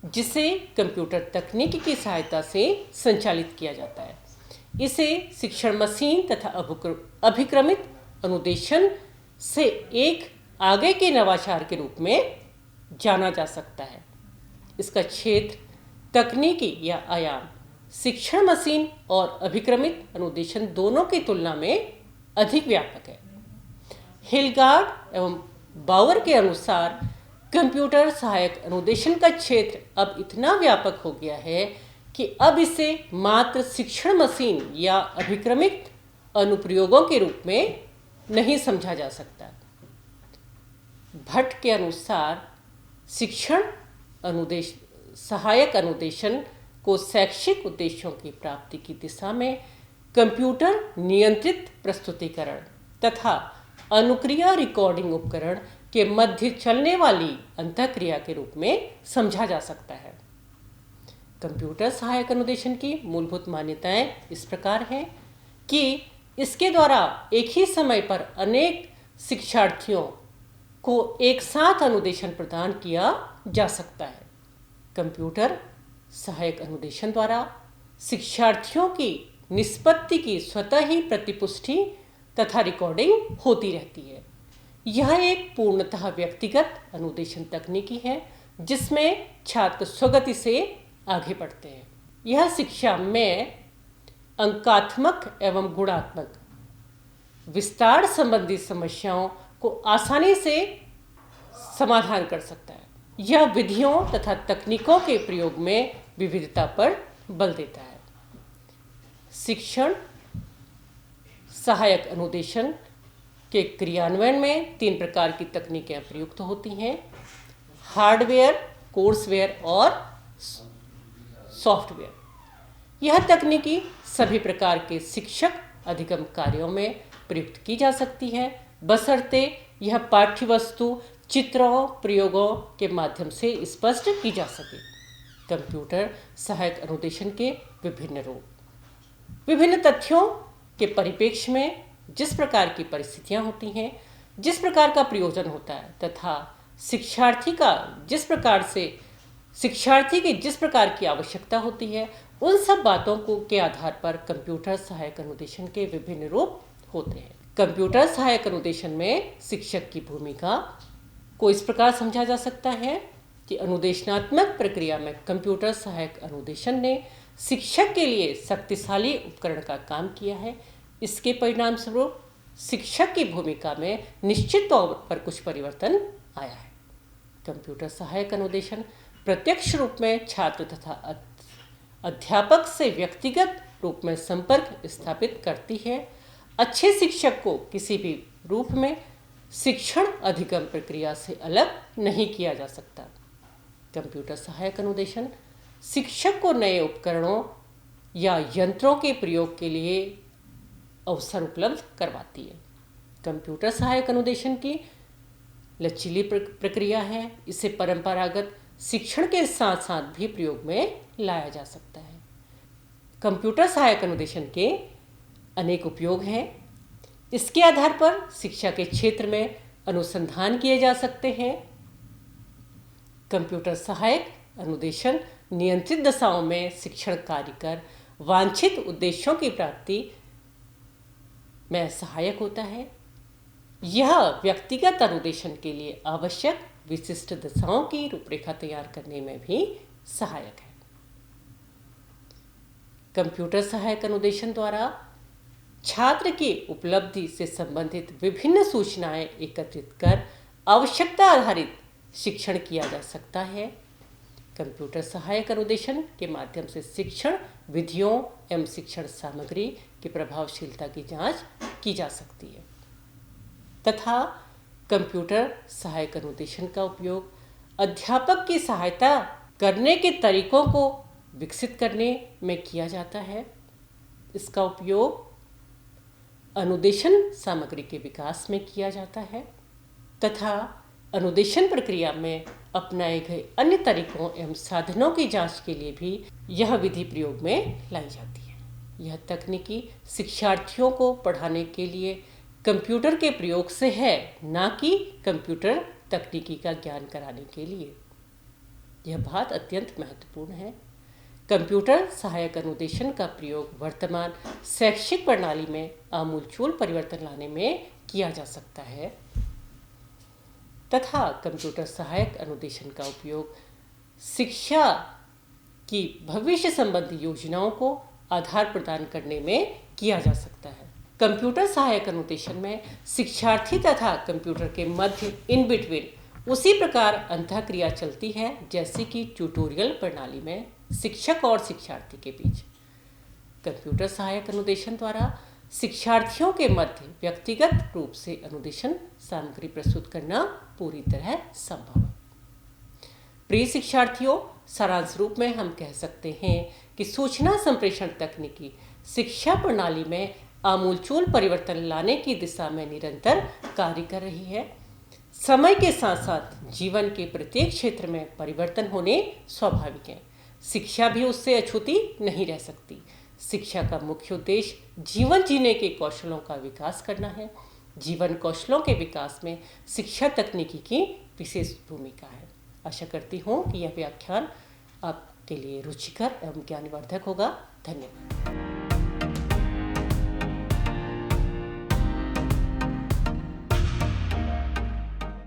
जिसे कंप्यूटर तकनीक की सहायता से संचालित किया जाता है। इसे शिक्षण मशीन तथा अभिक्रमित अनुदेशन से एक आगे के नवाचार के रूप में जाना जा सकता है। इसका क्षेत्र, तकनीकी या आयाम शिक्षण मशीन और अभिक्रमित अनुदेशन दोनों की तुलना में अधिक व्यापक है। हिलगार्ड एवं बाउर के अनुसार कंप्यूटर सहायक अनुदेशन का क्षेत्र अब इतना व्यापक हो गया है कि अब इसे मात्र शिक्षण मशीन या अभिक्रमिक अनुप्रयोगों के रूप में नहीं समझा जा सकता। भट्ट के अनुसार शिक्षण सहायक अनुदेशन को शैक्षिक उद्देश्यों की प्राप्ति की दिशा में कंप्यूटर नियंत्रित प्रस्तुतिकरण तथा अनुक्रिया रिकॉर्डिंग उपकरण के मध्य चलने वाली अंतःक्रिया के रूप में समझा जा सकता है। कंप्यूटर सहायक अनुदेशन की मूलभूत मान्यताएं इस प्रकार हैं कि इसके द्वारा एक ही समय पर अनेक शिक्षार्थियों को एक साथ अनुदेशन प्रदान किया जा सकता है। कंप्यूटर सहायक अनुदेशन द्वारा शिक्षार्थियों की निष्पत्ति की स्वतः ही प्रतिपुष्टि तथा रिकॉर्डिंग होती रहती है। यह एक पूर्णतः व्यक्तिगत अनुदेशन तकनीकी है जिसमें छात्र स्वगति से आगे बढ़ते हैं। यह शिक्षा में अंकात्मक एवं गुणात्मक विस्तार संबंधी समस्याओं को आसानी से समाधान कर सकता है। यह विधियों तथा तकनीकों के प्रयोग में विविधता पर बल देता है। शिक्षण सहायक अनुदेशन के क्रियान्वयन में 3 प्रकार की तकनीकें प्रयुक्त होती हैं: हार्डवेयर, कोर्सवेयर और सॉफ्टवेयर। यह तकनीकी सभी प्रकार के शिक्षक अधिगम कार्यों में प्रयुक्त की जा सकती है, बशर्ते यह पाठ्यवस्तु चित्रों प्रयोगों के माध्यम से स्पष्ट की जा सके। कंप्यूटर सहायक अनुदेशन के विभिन्न रूप, विभिन्न तथ्यों के परिप्रेक्ष्य में जिस प्रकार की परिस्थितियां होती हैं, जिस प्रकार का प्रयोजन होता है तथा शिक्षार्थी की जिस प्रकार की आवश्यकता होती है, उन सब बातों के आधार पर कंप्यूटर सहायक अनुदेशन के विभिन्न रूप होते हैं। कंप्यूटर सहायक अनुदेशन में शिक्षक की भूमिका को इस प्रकार समझा जा सकता है कि अनुदेशनात्मक प्रक्रिया में कंप्यूटर सहायक अनुदेशन ने शिक्षक के लिए शक्तिशाली उपकरण का काम किया है। इसके परिणाम स्वरूप शिक्षक की भूमिका में निश्चित तौर पर कुछ परिवर्तन आया है। कंप्यूटर सहायक अनुदेशन प्रत्यक्ष रूप में छात्र तथा अध्यापक से व्यक्तिगत रूप में संपर्क स्थापित करती है। अच्छे शिक्षक को किसी भी रूप में शिक्षण अधिगम प्रक्रिया से अलग नहीं किया जा सकता। कंप्यूटर सहायक अनुदेशन शिक्षक को नए उपकरणों या यंत्रों के प्रयोग के लिए अवसर उपलब्ध करवाती है। कंप्यूटर सहायक अनुदेशन की लचीली प्रक्रिया है। इसे परंपरागत शिक्षण के साथ साथ भी प्रयोग में लाया जा सकता है। कंप्यूटर सहायक अनुदेशन के अनेक उपयोग हैं। इसके आधार पर शिक्षा के क्षेत्र में अनुसंधान किए जा सकते हैं। कंप्यूटर सहायक अनुदेशन नियंत्रित दशाओं में शिक्षण कार्य कर वांछित उद्देश्यों की प्राप्ति में सहायक होता है। यह व्यक्तिगत अनुदेशन के लिए आवश्यक विशिष्ट दशाओं की रूपरेखा तैयार करने में भी सहायक है। कंप्यूटर सहायक अनुदेशन द्वारा छात्र की उपलब्धि से संबंधित विभिन्न सूचनाएं एकत्रित कर आवश्यकता आधारित शिक्षण किया जा सकता है। कंप्यूटर सहायक अनुदेशन के माध्यम से शिक्षण विधियों एवं शिक्षण सामग्री की प्रभावशीलता की जांच की जा सकती है तथा कंप्यूटर सहायक अनुदेशन का उपयोग अध्यापक की सहायता करने के तरीकों को विकसित करने में किया जाता है। इसका उपयोग अनुदेशन सामग्री के विकास में किया जाता है तथा अनुदेशन प्रक्रिया में अपनाए गए अन्य तरीकों एवं साधनों की जांच के लिए भी यह विधि प्रयोग में लाई जाती है। यह तकनीकी शिक्षार्थियों को पढ़ाने के लिए कंप्यूटर के प्रयोग से है, ना कि कंप्यूटर तकनीकी का ज्ञान कराने के लिए। यह बात अत्यंत महत्वपूर्ण है। कंप्यूटर सहायक अनुदेशन का प्रयोग वर्तमान शैक्षिक प्रणाली में आमूलचूल परिवर्तन लाने में किया जा सकता है तथा कंप्यूटर सहायक अनुदेशन का उपयोग शिक्षा की भविष्य संबंधी योजनाओं को आधार प्रदान करने में किया जा सकता है। कंप्यूटर सहायक अनुदेशन में शिक्षार्थी तथा कंप्यूटर के मध्य इन बिटवीन उसी प्रकार अंतःक्रिया चलती है जैसे कि ट्यूटोरियल प्रणाली में शिक्षक और शिक्षार्थी के बीच। कंप्यूटर सहायक अनुदेशन द्वारा शिक्षार्थियों के मध्य व्यक्तिगत रूप से अनुदेशन सामग्री प्रस्तुत करना पूरी तरह संभव है। प्रिय शिक्षार्थियों, सारांश रूप में हम कह सकते हैं कि सूचना संप्रेषण तकनीकी शिक्षा प्रणाली में आमूलचूल परिवर्तन लाने की दिशा में निरंतर कार्य कर रही है। समय के साथ साथ जीवन के प्रत्येक क्षेत्र में परिवर्तन होने स्वाभाविक है। शिक्षा भी उससे अछूती नहीं रह सकती। शिक्षा का मुख्य उद्देश्य जीवन जीने के कौशलों का विकास करना है। जीवन कौशलों के विकास में शिक्षा तकनीकी की विशेष भूमिका है। आशा करती हूँ कि यह व्याख्यान आपके लिए रुचिकर एवं ज्ञानवर्धक होगा। धन्यवाद।